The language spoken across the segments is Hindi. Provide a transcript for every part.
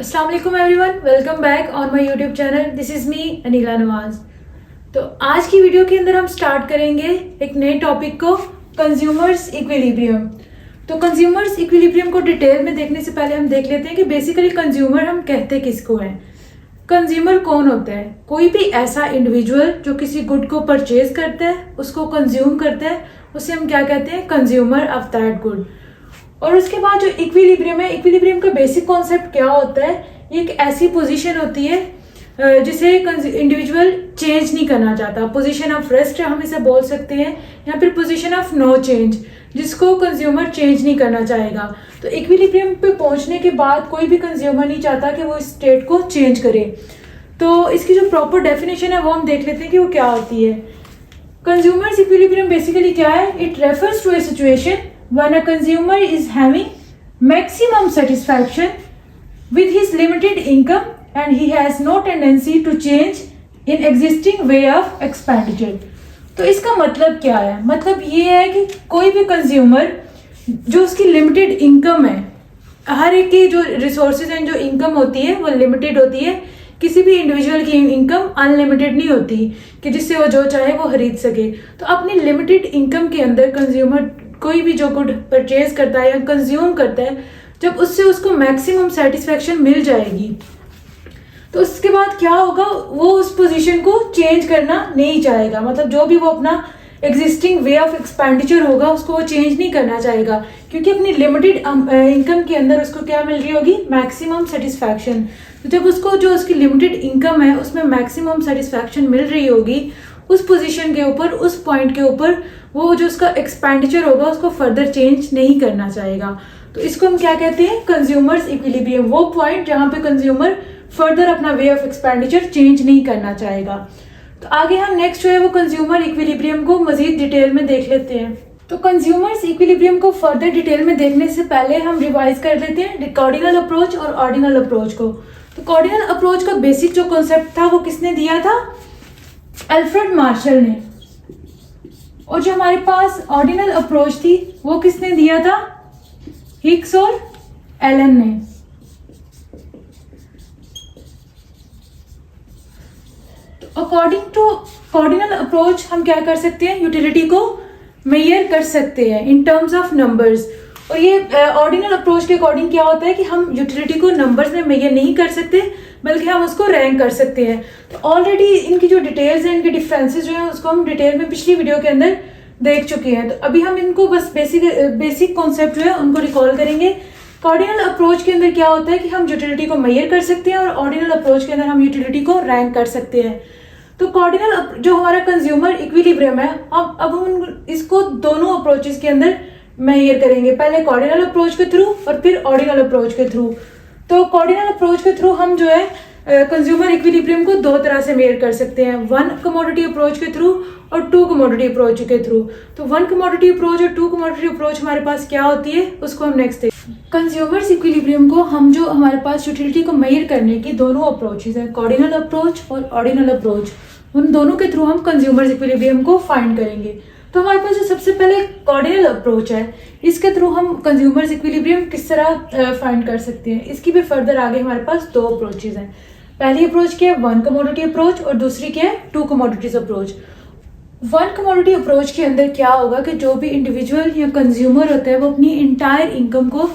अस्सलाम वालेकुम everyone, welcome back on my YouTube channel. This is me Anila Nawaz. तो आज की वीडियो के अंदर हम स्टार्ट करेंगे एक नए टॉपिक को, कंज्यूमर्स इक्विलिब्रियम। तो कंज्यूमर्स इक्विलिब्रियम को डिटेल में देखने से पहले हम देख लेते हैं कि बेसिकली कंज्यूमर हम कहते किसको हैं। कंज्यूमर कौन होता है? कोई भी ऐसा इंडिविजुअल जो किसी गुड को परचेज करता है, उसको कंज्यूम करता है, उसे हम क्या कहते हैं? Consumer of that good. और उसके बाद जो इक्विलिब्रियम है, इक्विलिब्रियम का बेसिक कॉन्सेप्ट क्या होता है? ये एक ऐसी पोजीशन होती है जिसे इंडिविजुअल चेंज नहीं करना चाहता। पोजीशन ऑफ रेस्ट हम इसे बोल सकते हैं, या फिर पोजीशन ऑफ नो चेंज, जिसको कंज्यूमर चेंज नहीं करना चाहेगा। तो इक्विलिब्रियम पे पहुंचने के बाद कोई भी कंज्यूमर नहीं चाहता कि वो इस स्टेट को चेंज करे। तो इसकी जो प्रॉपर डेफिनेशन है वो हम देख लेते हैं कि वो क्या होती है। कंज्यूमर्स इक्विलिब्रियम बेसिकली क्या है? It refers to a situation when a consumer is having maximum satisfaction with his limited income and he has no tendency to change in existing way of expenditure। तो इसका मतलब क्या है? मतलब ये है कि कोई भी कंज्यूमर जो उसकी लिमिटेड इनकम है, हर एक की जो रिसोर्सेज हैं, जो इनकम होती है वो लिमिटेड होती है। किसी भी इंडिविजुअल की इनकम अनलिमिटेड नहीं होती कि जिससे वो जो चाहे वो खरीद सके। तो अपनी लिमिटेड इनकम के अंदर कंज्यूमर कोई भी जो गुड परचेज करता है या कंज्यूम करता है, जब उससे उसको मैक्सिमम सेटिस्फेक्शन मिल जाएगी तो उसके बाद क्या होगा? वो उस पोजीशन को चेंज करना नहीं चाहेगा। मतलब जो भी वो अपना एग्जिस्टिंग वे ऑफ एक्सपेंडिचर होगा उसको वो चेंज नहीं करना चाहेगा, क्योंकि अपनी लिमिटेड इनकम के अंदर उसको क्या मिल रही होगी? Maximum satisfaction. तो जब उसको जो उसकी लिमिटेड इनकम है उसमें मैक्सिमम सेटिस्फैक्शन मिल रही होगी, उस पोजीशन के ऊपर, उस पॉइंट के ऊपर वो जो उसका एक्सपेंडिचर होगा उसको फर्दर चेंज नहीं करना चाहेगा। तो इसको हम क्या कहते हैं? Consumers equilibrium. वो पॉइंट जहां पे कंज्यूमर फर्दर अपना वे ऑफ एक्सपेंडिचर चेंज नहीं करना चाहेगा। तो आगे हम नेक्स्ट जो है वो कंज्यूमर इक्विलिब्रियम को मजीद डिटेल में देख लेते हैं। तो कंज्यूमर्स इक्विलिब्रियम को फर्दर डिटेल में देखने से पहले हम रिवाइज कर लेते हैं कार्डिनल अप्रोच और ऑर्डिनल अप्रोच को। तो कार्डिनल अप्रोच का बेसिक जो कॉन्सेप्ट था वो किसने दिया था? अल्फ्रेड मार्शल ने। और जो हमारे पास ऑर्डिनल अप्रोच थी वो किसने दिया था? हिक्स और एलन ने। तो अकॉर्डिंग टू कार्डिनल अप्रोच हम क्या कर सकते हैं? यूटिलिटी को मेजर कर सकते हैं इन टर्म्स ऑफ नंबर्स। और ये ऑर्डिनल अप्रोच के अकॉर्डिंग क्या होता है कि हम यूटिलिटी को नंबर्स में मेजर नहीं कर सकते, बल्कि हम उसको रैंक कर सकते हैं। तो ऑलरेडी इनकी जो डिटेल्स हैं, इनके डिफरेंसेस जो हैं, उसको हम डिटेल में पिछली वीडियो के अंदर देख चुके हैं। तो अभी हम इनको बस बेसिक कॉन्सेप्ट जो है उनको रिकॉल करेंगे। कार्डिनल अप्रोच के अंदर क्या होता है कि हम यूटिलिटी को मेजर कर सकते हैं, और ऑर्डिनल अप्रोच के अंदर हम यूटिलिटी को रैंक कर सकते हैं। तो कार्डिनल जो हमारा कंज्यूमर इक्विलिब्रियम है, अब हम इसको दोनों अप्रोचेस के अंदर मेजर करेंगे, पहले कार्डिनल अप्रोच के थ्रू और फिर ऑर्डिनल अप्रोच के थ्रू। तो कार्डिनल अप्रोच के थ्रू हम जो है कंज्यूमर इक्विलिब्रियम को दो तरह से मेजर कर सकते हैं, वन कमोडिटी अप्रोच के थ्रू और टू कमोडिटी अप्रोच के थ्रू। तो वन कमोडिटी अप्रोच और टू कमोडिटी अप्रोच हमारे पास क्या होती है उसको हम नेक्स्ट देखें। कंज्यूमर्स इक्विलिब्रियम को हम जो हमारे पास यूटिलिटी को मेजर करने की दोनों अप्रोचेस हैं, कार्डिनल अप्रोच और ऑर्डिनल अप्रोच, उन दोनों के थ्रू हम कंज्यूमर्स इक्विलिब्रियम को फाइंड करेंगे। तो हमारे पास जो सबसे पहले कार्डिनल अप्रोच है, इसके थ्रू हम कंज्यूमर्स इक्विलिब्रियम किस तरह फाइंड कर सकते हैं, इसकी भी फर्दर आगे हमारे पास दो अप्रोचेज हैं। पहली अप्रोच क्या है? वन कमोडिटी अप्रोच, और दूसरी क्या है? To commodities approach. One commodity approach के अंदर क्या होगा कि जो भी इंडिविजुअल या कंज्यूमर होता है वो अपनी इंटायर इनकम को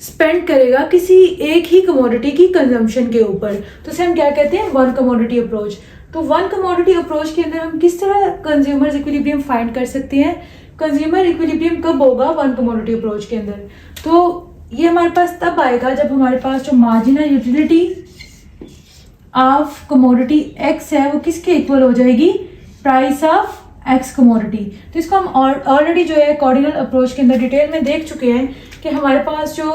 स्पेंड करेगा किसी एक ही कमोडिटी की कंजम्पशन के ऊपर। तो इसे हम क्या कहते हैं? One commodity approach. तो वन कमोडिटी अप्रोच के अंदर हम किस तरह कंज्यूमर्स इक्विलिब्रियम फाइंड कर सकते हैं? कंज्यूमर इक्विलिब्रियम कब होगा वन कमोडिटी अप्रोच के अंदर? तो ये हमारे पास तब आएगा जब हमारे पास जो marginal utility of commodity x है वो किसके इक्वल हो जाएगी? Price of x commodity. तो इसको हम ऑलरेडी जो है कार्डिनल अप्रोच के अंदर डिटेल में देख चुके हैं कि हमारे पास जो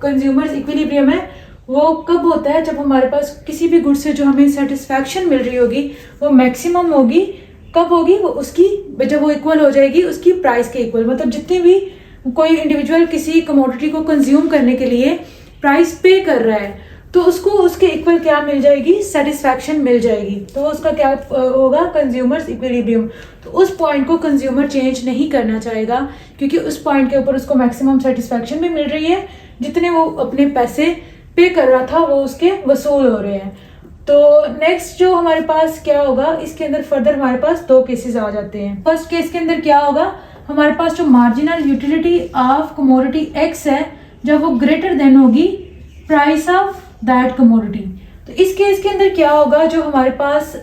कंज्यूमर्स इक्विलिब्रियम है वो कब होता है? जब हमारे पास किसी भी गुड से जो हमें सेटिस्फैक्शन मिल रही होगी वो मैक्सिमम होगी। कब होगी? वो उसकी जब वो इक्वल हो जाएगी उसकी प्राइस के इक्वल। मतलब जितनी भी कोई इंडिविजुअल किसी कमोडिटी को कंज्यूम करने के लिए प्राइस पे कर रहा है तो उसको उसके इक्वल क्या मिल जाएगी? सेटिस्फैक्शन मिल जाएगी। तो उसका क्या होगा? Consumers equilibrium. तो उस पॉइंट को कंज्यूमर चेंज नहीं करना चाहेगा, क्योंकि उस पॉइंट के ऊपर उसको मैक्सिमम सेटिस्फैक्शन भी मिल रही है जितने वो अपने पैसे पे कर रहा था वो उसके वसूल हो रहे हैं। तो नेक्स्ट जो हमारे पास क्या होगा, इसके अंदर फर्दर हमारे पास दो केसेस आ जाते हैं। फर्स्ट केस के अंदर क्या होगा, हमारे पास जो marginal utility of commodity x है, जब वो ग्रेटर देन होगी प्राइस ऑफ दैट कमोडिटी। तो इस केस के अंदर क्या होगा, जो हमारे पास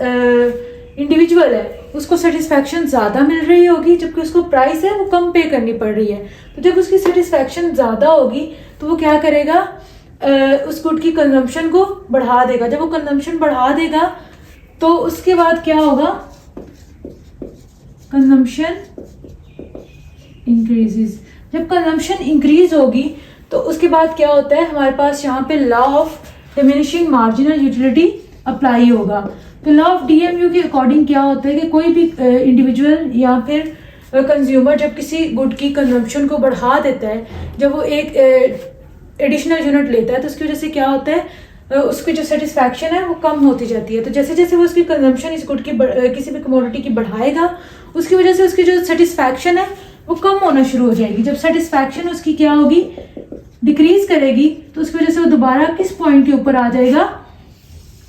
इंडिविजुअल है उसको सेटिस्फैक्शन ज़्यादा मिल रही होगी, जबकि उसको प्राइस है वो कम पे करनी पड़ रही है। तो जब उसकी सेटिस्फैक्शन ज़्यादा होगी तो वो क्या करेगा, उस गुड की कंजम्पशन को बढ़ा देगा। जब वो कंजम्पशन बढ़ा देगा तो उसके बाद क्या होगा, कंजम्पशन इंक्रीजेस। जब कंजम्पशन इंक्रीज होगी तो उसके बाद क्या होता है, हमारे पास यहाँ पे law of diminishing marginal utility apply होगा। तो लॉ ऑफ डीएमयू के अकॉर्डिंग क्या होता है कि कोई भी इंडिविजुअल या फिर कंज्यूमर जब किसी गुड की कंजम्पशन को बढ़ा देता है, जब वो एक एडिशनल यूनिट लेता है, तो उसकी वजह से क्या होता है, उसकी जो सेटिस्फैक्शन है वो कम होती जाती है। तो जैसे जैसे वो उसकी कंजम्पशन इस गुड की किसी भी कमोडिटी की बढ़ाएगा, उसकी वजह से उसकी जो सेटिस्फैक्शन है वो कम होना शुरू हो जाएगी। जब सेटिस्फैक्शन उसकी क्या होगी, डिक्रीज करेगी, तो उसकी वजह से वो दोबारा किस पॉइंट के ऊपर आ जाएगा,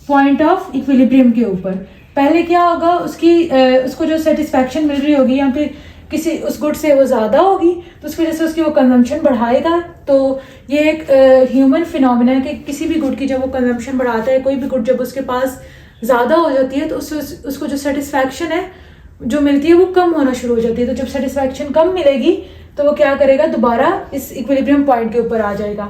पॉइंट ऑफ इक्विलिब्रियम के ऊपर। पहले क्या होगा, उसको जो सेटिस्फैक्शन मिल रही होगी यहाँ पे किसी उस गुड से वो ज़्यादा होगी, तो उसकी वजह से उसकी वो कंजम्पशन बढ़ाएगा। तो ये एक ह्यूमन फिनोमिना है कि किसी भी गुड की जब वो कंजम्पशन बढ़ाता है, कोई भी गुड जब उसके पास ज़्यादा हो जाती है तो उसको जो सेटिस्फैक्शन है जो मिलती है वो कम होना शुरू हो जाती है। तो जब सेटिस्फैक्शन कम मिलेगी तो वो क्या करेगा, दोबारा इस इक्विलिब्रियम पॉइंट के ऊपर आ जाएगा।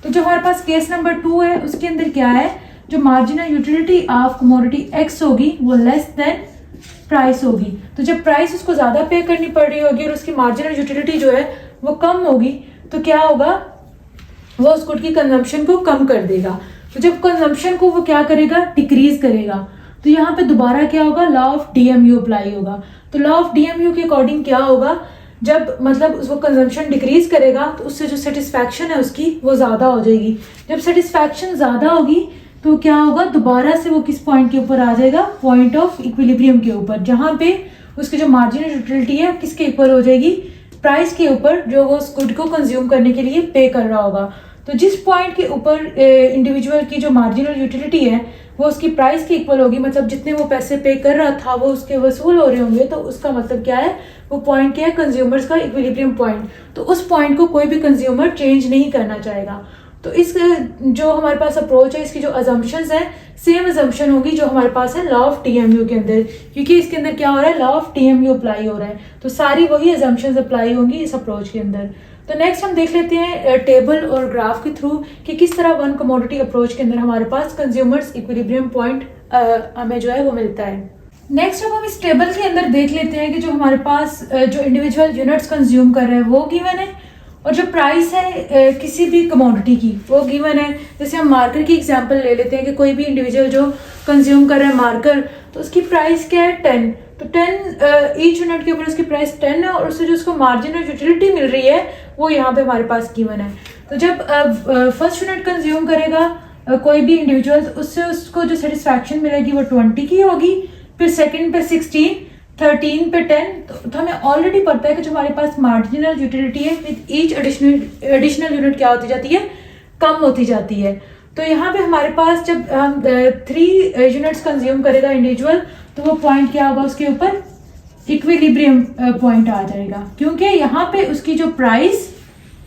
तो जो हमारे पास केस नंबर 2 है, उसके अंदर क्या है, जो marginal utility of commodity x होगी वो लेस देन प्राइस होगी। तो जब प्राइस उसको ज़्यादा पे करनी पड़ रही होगी और उसकी मार्जिनल यूटिलिटी जो है वो कम होगी, तो क्या होगा, वो उस गुड की कंजम्पशन को कम कर देगा। तो जब कंजम्पशन को वो क्या करेगा, डिक्रीज करेगा। तो यहाँ पे दोबारा क्या होगा, लॉ ऑफ डीएमयू अप्लाई होगा। तो लॉ ऑफ डीएमयू के अकॉर्डिंग क्या होगा, जब मतलब उसको कंजम्पशन डिक्रीज करेगा तो उससे जो सेटिस्फैक्शन है उसकी वो ज़्यादा हो जाएगी। जब सेटिस्फैक्शन ज़्यादा होगी तो क्या होगा, दोबारा से वो किस पॉइंट के ऊपर आ जाएगा, पॉइंट ऑफ इक्विलिब्रियम के ऊपर, जहाँ पे उसकी जो मार्जिनल यूटिलिटी है किसके ऊपर हो जाएगी, प्राइस के ऊपर, जो वो उस गुड को कंज्यूम करने के लिए पे कर रहा होगा। तो जिस पॉइंट के ऊपर इंडिविजुअल की जो मार्जिनल यूटिलिटी है वो उसकी प्राइस के इक्वल होगी, मतलब जितने वो पैसे पे कर रहा था वो उसके वसूल हो रहे होंगे, तो उसका मतलब क्या है, वो पॉइंट क्या है, कंज्यूमर्स का इक्विलिब्रियम पॉइंट। तो उस पॉइंट को कोई भी कंज्यूमर चेंज नहीं करना चाहेगा। तो इस जो हमारे पास अप्रोच है, इसकी जो अजम्पशंस है सेम अजम्पशन होगी जो हमारे पास है लॉ ऑफ डीएमयू के अंदर, क्योंकि इसके अंदर क्या हो रहा है, लॉ ऑफ डीएमयू अप्लाई हो रहा है। तो सारी वही अजम्पशंस अप्लाई होंगी इस अप्रोच के अंदर। तो नेक्स्ट हम देख लेते हैं टेबल और ग्राफ के थ्रू कि किस तरह वन कमोडिटी अप्रोच के अंदर हमारे पास कंज्यूमर्स इक्विलिब्रियम पॉइंट हमें जो है वो मिलता है। नेक्स्ट अब हम इस टेबल के अंदर देख लेते हैं कि जो हमारे पास जो इंडिविजुअल यूनिट्स कंज्यूम कर रहे हैं वो गिवन है, और जो प्राइस है किसी भी कमोडिटी की वो गिवन है। जैसे हम मार्कर की एग्जांपल ले लेते हैं कि कोई भी इंडिविजुअल जो कंज्यूम कर रहा है मार्कर, तो उसकी प्राइस क्या है, 10। तो 10 ईच यूनिट के ऊपर उसकी प्राइस 10 है, और उससे जो उसको मार्जिनल यूटिलिटी मिल रही है वो यहाँ पे हमारे पास गिवन है। तो जब फर्स्ट यूनिट कंज्यूम करेगा कोई भी इंडिविजुअल, तो उससे उसको जो सेटिस्फैक्शन मिलेगी वो 20 की होगी, फिर सेकेंड पे 16, 13 पे 10। तो हमें ऑलरेडी पता है कि जो हमारे पास मार्जिनल यूटिलिटी है विद ईच एडिशनल यूनिट क्या होती जाती है, कम होती जाती है। तो यहाँ पे हमारे पास जब हम 3 यूनिट्स कंज्यूम करेगा इंडिविजुअल, तो वो पॉइंट क्या होगा, उसके ऊपर इक्विलिब्रियम पॉइंट आ जाएगा, क्योंकि यहाँ पे उसकी जो प्राइस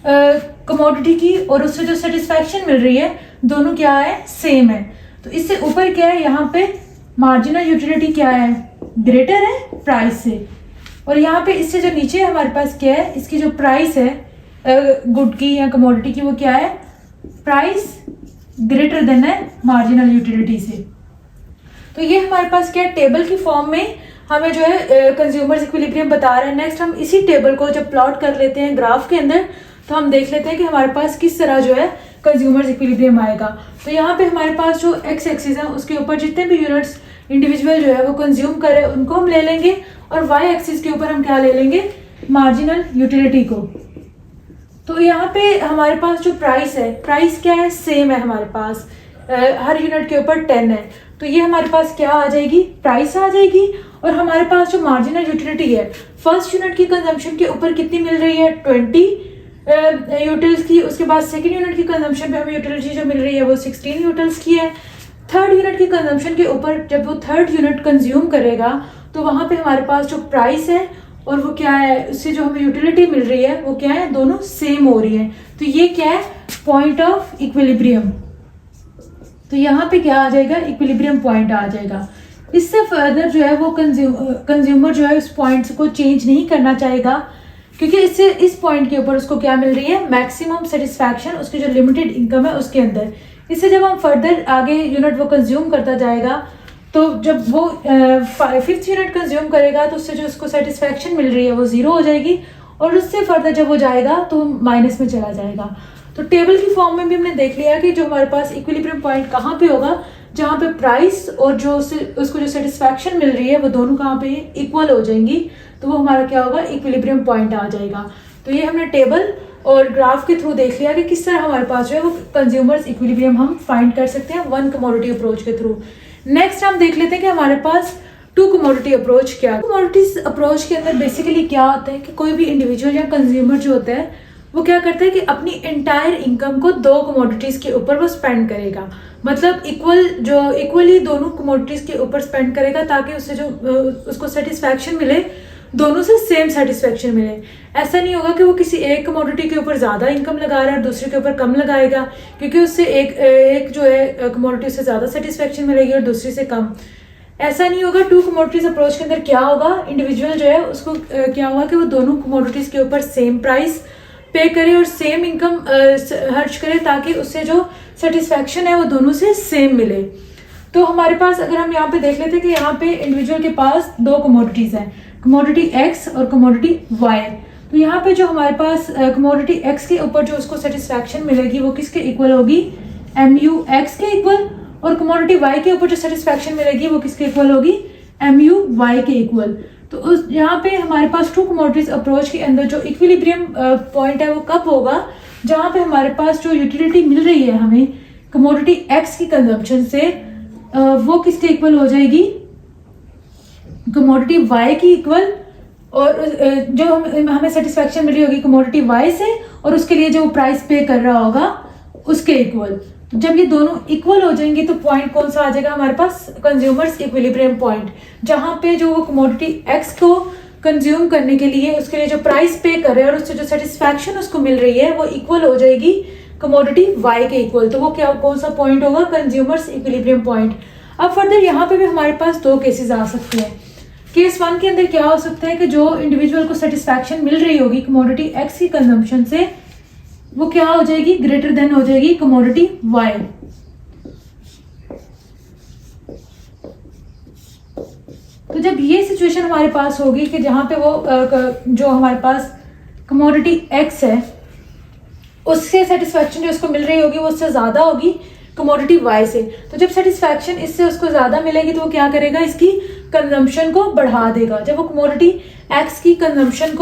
कमोडिटी की और उससे जो सेटिस्फैक्शन मिल रही है दोनों क्या है, सेम है। तो इससे ऊपर क्या है, यहाँ पे मार्जिनल यूटिलिटी क्या है, ग्रेटर है प्राइस से, और यहाँ पे इससे जो नीचे हमारे पास क्या है, इसकी जो प्राइस है गुड की या कमोडिटी की वो क्या है, प्राइस ग्रेटर देन है मार्जिनल यूटिलिटी से। तो ये हमारे पास क्या है, टेबल की फॉर्म में हमें जो है कंज्यूमर्स इक्विलिब्रियम बता रहे हैं। नेक्स्ट हम इसी टेबल को जब प्लॉट कर लेते हैं ग्राफ के अंदर, तो हम देख लेते हैं कि हमारे पास किस तरह जो है कंज्यूमर्स इक्विलिब्रियम आएगा। तो यहाँ पे हमारे पास जो एक्स एक्सिस है उसके ऊपर जितने भी यूनिट्स इंडिविजुअल जो है वो कंज्यूम करे उनको हम ले लेंगे, और वाई एक्सिस के ऊपर हम क्या ले लेंगे, मार्जिनल यूटिलिटी को। तो यहाँ पे हमारे पास जो प्राइस है, प्राइस क्या है, सेम है हमारे पास, हर यूनिट के ऊपर 10 है। तो ये हमारे पास क्या आ जाएगी, प्राइस आ जाएगी, और हमारे पास जो मार्जिनल यूटिलिटी है फर्स्ट यूनिट की कंजम्पशन के ऊपर कितनी मिल रही है, 20, यूटिल्स की। उसके बाद सेकेंड यूनिट की कंजम्पशन पे हमें यूटिलिटी जो मिल रही है वो 16 यूटिल्स की है। थर्ड यूनिट की कंजम्पशन के ऊपर जब वो थर्ड यूनिट कंज्यूम करेगा तो वहाँ पे हमारे पास जो प्राइस है और वो क्या है, उससे जो हमें यूटिलिटी मिल रही है वो क्या है, दोनों सेम हो रही है। तो ये क्या है, पॉइंट ऑफ इक्विलिब्रियम। तो यहाँ पे क्या आ जाएगा, इक्विलिब्रियम पॉइंट आ जाएगा। इससे फर्दर जो है वो कंज्यूमर जो है इस पॉइंट को चेंज नहीं करना चाहेगा, क्योंकि इससे इस पॉइंट के ऊपर उसको क्या मिल रही है, मैक्सिमम सेटिस्फैक्शन उसकी जो लिमिटेड इनकम है उसके अंदर। इससे जब हम फर्दर आगे यूनिट वो कंज्यूम करता जाएगा तो जब वो फिफ्थ यूनिट कंज्यूम करेगा तो उससे जो उसको सेटिस्फैक्शन मिल रही है वो जीरो हो जाएगी, और उससे फर्दर जब वो जाएगा तो माइनस में चला जाएगा। तो टेबल की फॉर्म में भी हमने देख लिया कि जो हमारे पास इक्विलिब्रियम पॉइंट कहाँ पे होगा, जहाँ पे प्राइस और जो उसको जो सेटिस्फैक्शन मिल रही है वो दोनों कहाँ पे इक्वल हो जाएंगी, तो वो हमारा क्या होगा, इक्विलिब्रियम पॉइंट आ जाएगा। तो ये हमने टेबल और ग्राफ के थ्रू देख लिया कि किस तरह हमारे पास जो है वो कंज्यूमर्स इक्विलिब्रियम हम फाइंड कर सकते हैं वन कमोडिटी अप्रोच के थ्रू। नेक्स्ट हम देख लेते हैं कि हमारे पास टू कमोडिटी अप्रोच क्या। कमोडिटीज अप्रोच के अंदर बेसिकली क्या होता है कि कोई भी इंडिविजुअल या कंज्यूमर जो होता है वो क्या करता है कि अपनी एंटायर इनकम को दो कमोडिटीज के ऊपर वो स्पेंड करेगा, मतलब इक्वली दोनों कमोडिटीज के ऊपर स्पेंड करेगा, ताकि उससे जो उसको सेटिस्फैक्शन मिले दोनों से सेम सेटिस्फैक्शन मिले। ऐसा नहीं होगा कि वो किसी एक कमोडिटी के ऊपर ज़्यादा इनकम लगा रहा है और दूसरे के ऊपर कम लगाएगा, क्योंकि उससे एक जो है कमोडिटी से ज़्यादा सेटिस्फैक्शन मिलेगी और दूसरी से कम। ऐसा नहीं होगा। टू कमोडिटीज अप्रोच के अंदर क्या होगा, इंडिविजुअल जो है उसको क्या होगा कि वो दोनों कमोडिटीज के ऊपर सेम प्राइस पे करे और सेम इनकम खर्च करे, ताकि उससे जो सेटिस्फैक्शन है वो दोनों से सेम मिले। तो हमारे पास अगर हम यहाँ पे देख लेते हैं कि यहाँ पे इंडिविजुअल के पास दो कमोडिटीज हैं, कमोडिटी एक्स और कमोडिटी वाई। तो यहाँ पे जो हमारे पास कमोडिटी एक्स के ऊपर जो उसको सेटिस्फैक्शन मिलेगी वो किसके इक्वल होगी, MU एक्स के इक्वल, और कमोडिटी वाई के ऊपर जो सेटिस्फैक्शन मिलेगी वो किसके इक्वल होगी, MU वाई के इक्वल। तो उस यहाँ पे हमारे पास टू कमोडिटीज अप्रोच के अंदर जो इक्विलिब्रियम पॉइंट है वो कब होगा, जहाँ पे हमारे पास जो यूटिलिटी मिल रही है हमें कमोडिटी एक्स की कंजम्पशन से वो किसके इक्वल हो जाएगी, कमोडिटी वाई की इक्वल, और जो हमें सेटिस्फैक्शन मिली होगी कमोडिटी वाई से, और उसके लिए जो प्राइस पे कर रहा होगा उसके इक्वल। जब ये दोनों इक्वल हो जाएंगे तो पॉइंट कौन सा आ जाएगा हमारे पास, कंज्यूमर्स इक्विलिब्रियम पॉइंट, जहां पे जो वो कमोडिटी एक्स को कंज्यूम करने के लिए उसके लिए जो प्राइस पे कर रहे हैं और उससे जो सेटिस्फैक्शन उसको मिल रही है वो इक्वल हो जाएगी कमोडिटी वाई के इक्वल। तो वो क्या, कौन सा पॉइंट होगा, कंज्यूमर्स इक्विलिब्रियम पॉइंट। अब फर्दर यहाँ पे भी हमारे पास दो केसेस आ सकते हैं। केस वन के अंदर क्या हो सकता है कि जो इंडिविजुअल को सेटिस्फैक्शन मिल रही होगी कमोडिटी एक्स की कंजम्पशन से वो क्या हो जाएगी, ग्रेटर देन हो जाएगी कमोडिटी वाई। तो जब ये सिचुएशन हमारे पास होगी कि जहां पे वो जो हमारे पास कमोडिटी एक्स है उससे सेटिस्फैक्शन जो उसको मिल रही होगी वो उससे ज्यादा होगी कमोडिटी वाई से, तो जब सेटिस्फैक्शन इससे उसको ज्यादा मिलेगी तो वो क्या करेगा, इसकी कंजम्पशन को बढ़ा देगा। जब वो कमोडिटी एक्स की कंजम्पशन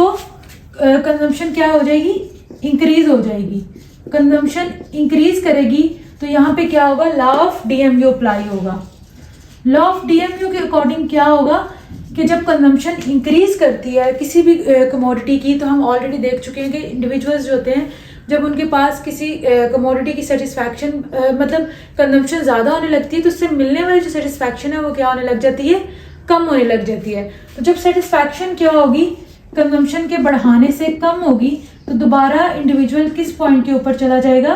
क्या हो जाएगी, इंक्रीज हो जाएगी, कंजम्पशन इंक्रीज करेगी, तो यहाँ पे क्या होगा, लॉ ऑफ डीएमयू अप्लाई होगा। लॉ ऑफ डीएमयू के अकॉर्डिंग क्या होगा कि जब कंजम्पशन इंक्रीज करती है किसी भी कमोडिटी की, तो हम ऑलरेडी देख चुके हैं कि इंडिविजुअल्स जो होते हैं जब उनके पास किसी कमोडिटी की सेटिस्फैक्शन मतलब कंजम्पशन ज़्यादा होने लगती है तो उससे मिलने वाली जो सेटिस्फैक्शन है वो क्या होने लग जाती है, कम होने लग जाती है। तो जब सेटिस्फैक्शन क्या होगी, कंजम्पशन के बढ़ाने से कम होगी, तो दोबारा इंडिविजुअल किस पॉइंट के ऊपर चला जाएगा,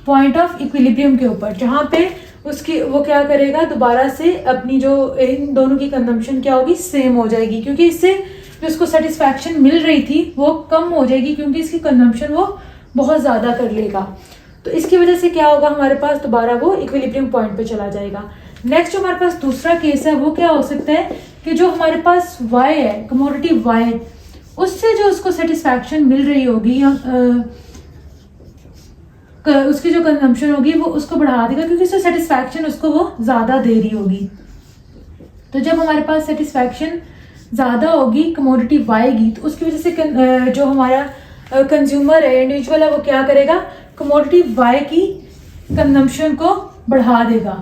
पॉइंट ऑफ इक्विलिब्रियम के ऊपर, जहाँ पे उसकी वो क्या करेगा, दोबारा से अपनी जो इन दोनों की कंजम्पशन क्या होगी, सेम हो जाएगी, क्योंकि इससे जो उसको सेटिस्फैक्शन मिल रही थी वो कम हो जाएगी, क्योंकि इसकी कंजम्पशन वो बहुत ज़्यादा कर लेगा। तो इसकी वजह से क्या होगा, हमारे पास दोबारा वो इक्विलिब्रियम पॉइंट पे चला जाएगा। नेक्स्ट जो हमारे पास दूसरा केस है वो क्या हो सकता है कि जो हमारे पास वाई है, कमोडिटी वाई, उससे जो उसको सेटिस्फैक्शन मिल रही होगी या उसकी जो कंजम्पशन होगी वो उसको बढ़ा देगा, क्योंकि उससे सेटिस्फैक्शन उसको वो ज़्यादा दे रही होगी। तो जब हमारे पास सेटिस्फैक्शन ज़्यादा होगी कमोडिटी वाई की, तो उसकी वजह से जो हमारा कंज्यूमर है, इंडिविजुअल है, वो क्या करेगा, कमोडिटी वाई की कंजम्पशन को बढ़ा देगा,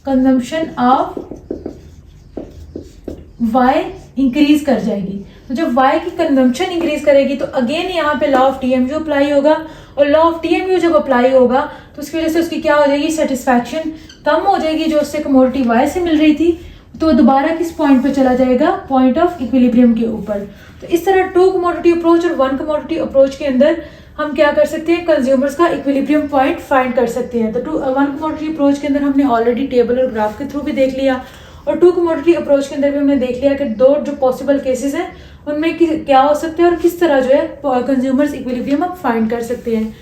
कंजम्पशन ऑफ वाई इंक्रीज कर जाएगी। तो जब वाई की कंजम्पशन इंक्रीज करेगी तो अगेन यहाँ पे लॉ ऑफ टीएमयू अप्लाई होगा, और लॉ ऑफ टीएमयू जब अप्लाई होगा तो उसकी वजह से उसकी क्या हो जाएगी, सेटिस्फैक्शन कम हो जाएगी जो उससे कमोडिटी वाई से मिल रही थी, तो दोबारा किस पॉइंट पे चला जाएगा, पॉइंट ऑफ इक्विलिब्रियम के ऊपर। तो इस तरह 2 कमोडिटी अप्रोच और 1 कमोडिटी अप्रोच के अंदर हम क्या कर सकते हैं, कंज्यूमर्स का इक्विलिब्रियम पॉइंट फाइंड कर सकते हैं। तो 1 कमोडिटी अप्रोच के अंदर हमने ऑलरेडी टेबल और ग्राफ के थ्रू भी देख लिया, और 2 कमोडिटी अप्रोच के अंदर भी हमने देख लिया कि 2 जो पॉसिबल केसेस हैं उनमें क्या हो सकते हैं और किस तरह जो है कंज्यूमर्स इक्विलिब्रियम हम फाइंड कर सकते हैं।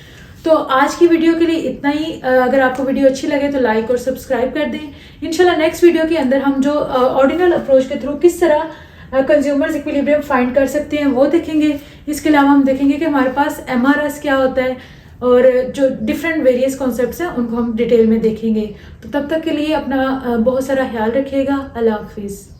तो आज की वीडियो के लिए इतना ही। अगर आपको वीडियो अच्छी लगे तो लाइक और सब्सक्राइब कर दें। इंशाल्लाह नेक्स्ट वीडियो के अंदर हम जो ऑर्डिनल अप्रोच के थ्रू किस तरह कंज्यूमर्स इक्विलिब्रियम फाइंड कर सकते हैं वो देखेंगे। इसके अलावा हम देखेंगे कि हमारे पास MRS क्या होता है, और जो डिफरेंट वेरियस कॉन्सेप्ट्स हैं उनको हम डिटेल में देखेंगे। तो तब तक के लिए अपना बहुत सारा ख्याल रखिएगा। अल्लाह हाफिज़।